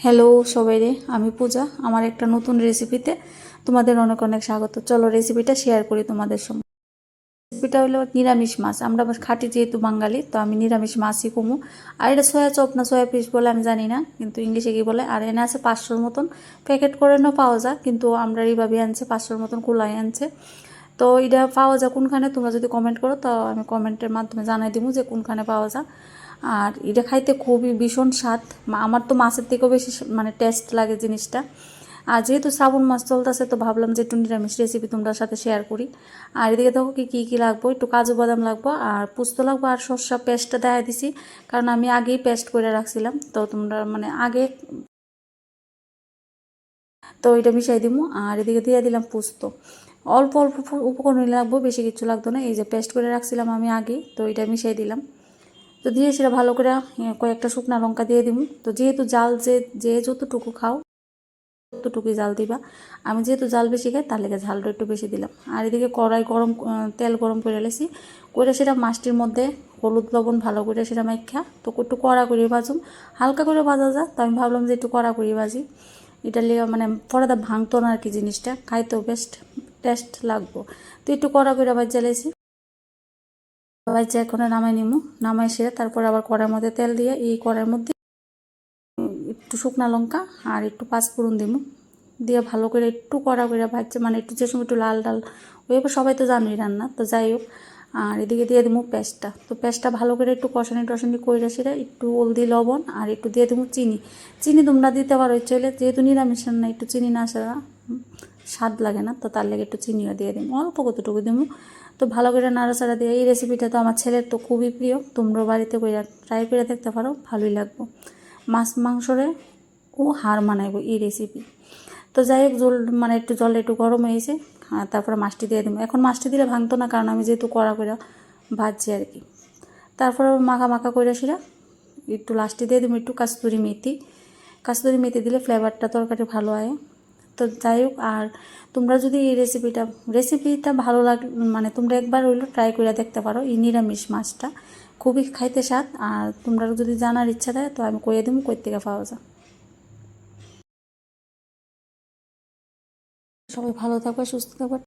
Hello সবাইরে, আমি পূজা। আমার একটা নতুন রেসিপিতে তোমাদের অনেক অনেক স্বাগত। চলো রেসিপিটা শেয়ার করি তোমাদের সঙ্গে। রেসিপিটা হলো নিরামিষ মাছ। আমরা খাঁটি যেহেতু বাঙালি, তো আমি নিরামিষ মাছই কমু। আর এটা সয়া চপ না সয়া ফিশ বলে আমি জানি না, কিন্তু ইংলিশে কি বলে। আর এনে আছে 500-র মতন, প্যাকেট করে না পাওয়া যায়, কিন্তু আমরা এইভাবে আনছে 500-র মতন কুলাই আনছে। তো এটা পাওয়া যায় কোনখানে, তোমরা যদি কমেন্ট করো তো আমি কমেন্টের মাধ্যমে জানাই দিব যে কোনখানে পাওয়া যায়। আর এটা খাইতে খুবই ভীষণ স্বাদ। আমার তো মাছের থেকেও বেশি মানে টেস্ট লাগে জিনিসটা। আর যেহেতু শ্রাবণ মাছ চলতেছে, তো ভাবলাম যে একটু নিরামিষ রেসিপি তোমরা সাথে শেয়ার করি। আর এদিকে দেখো কী লাগবো, একটু কাজু বাদাম লাগবো, আর পোস্ত লাগবো, আর সর্ষা পেস্টটা দেখা দিছি, কারণ আমি আগেই পেস্ট করে রাখছিলাম। তো তোমরা মানে আগে তো এটা মিশাই দিব। আর এদিকে দিয়ে দিলাম পোস্ত। অল্প অল্প উপকরণ লাগবো, বেশি কিছু লাগতো না। এই যে পেস্ট করে রাখছিলাম আমি আগে, তো এটা মিশাই দিলাম। তো দিয়ে সেটা ভালো করে কয়েকটা শুকনো লঙ্কা দিয়ে দিব। তো যেহেতু জাল যে যতটুকু খাও ততটুকুই জাল দিবা। আমি যেহেতু জাল বেশি খাই, তার লেগে ঝালটা একটু বেশি দিলাম। আর এদিকে কড়াই গরম, তেল গরম করে লেছি, করে সেটা মাছটির মধ্যে হলুদ লবণ ভালো করে সেটা মাইখা তো একটু কড়া করে ভাজুম। হালকা করে ভাজা যায়, তো আমি ভাবলাম যে একটু কড়া করে ভাজি। এটা লিয়ে মানে পরে ভাঙতো না আর কি, জিনিসটা খাইতেও বেশ টেস্ট লাগবো। তো একটু কড়া করে ভাজা লেছি। ভাজা এখন নামাই নিমু। নামাই সেরে তারপর আবার কড়ার মধ্যে তেল দিয়ে এই কড়ার মধ্যে একটু শুকনা লঙ্কা আর একটু পাঁচফোড়ন দিব, দিয়ে ভালো করে একটু কড়া করে ভাজছে, মানে একটু যে সময় একটু লাল লাল ওই সবাই তো জানোই রান্না, তো যাই হোক। আর এদিকে দিয়ে দেবো পেস্টটা। তো পেস্টটা ভালো করে একটু কষানি টসানি করে সেটা একটু হলদি লবণ আর একটু দিয়ে দেবো চিনি। চিনি তোমরা দিতে পারো ইচ্ছে হলে, যেহেতু নিরামিষ রান্না একটু চিনি না ছাড়া স্বাদ লাগে না, তো তার লেগে একটু চিনিও দিয়ে দেবো, অল্প কতটুকু দেবো। তো ভালো করে নাড়াচাড়া দিয়ে, এই রেসিপিটা তো আমার ছেলের তো খুবই প্রিয়, তোমরা বাড়িতে করে ট্রাই করে দেখতে পারো, ভালোই লাগবে। মাছ মাংসরে ও হার মানাইব এই রেসিপি। তো যাই হোক, মানে একটু জল একটু গরম হয়েছে, আর তারপরে মাছটি দিয়ে দেবো। এখন মাছটি দিলে ভাঙতো না, কারণ আমি যেহেতু কড়া করে ভাজছি আর কি। তারপরে মাখা মাখা করে সেটা একটু লাস্টে দিয়ে দেবো একটু কাস্তুরি মেথি। কাস্তুরি মেথি দিলে ফ্লেভারটা তরকারি ভালো হয়। তো যাই হোক, আর তোমরা যদি এই রেসিপিটা ভালো লাগে, মানে তোমরা একবার হইলো ট্রাই করে দেখতে পারো। এই নিরামিষ মাছটা খুবই খাইতে স্বাদ। আর তোমরা যদি জানার ইচ্ছা থাকে, তো আমি কইয়ে দেবো কই থেকে পাওয়া যায়। সবাই ভালো থাকবে, সুস্থ থাকবে।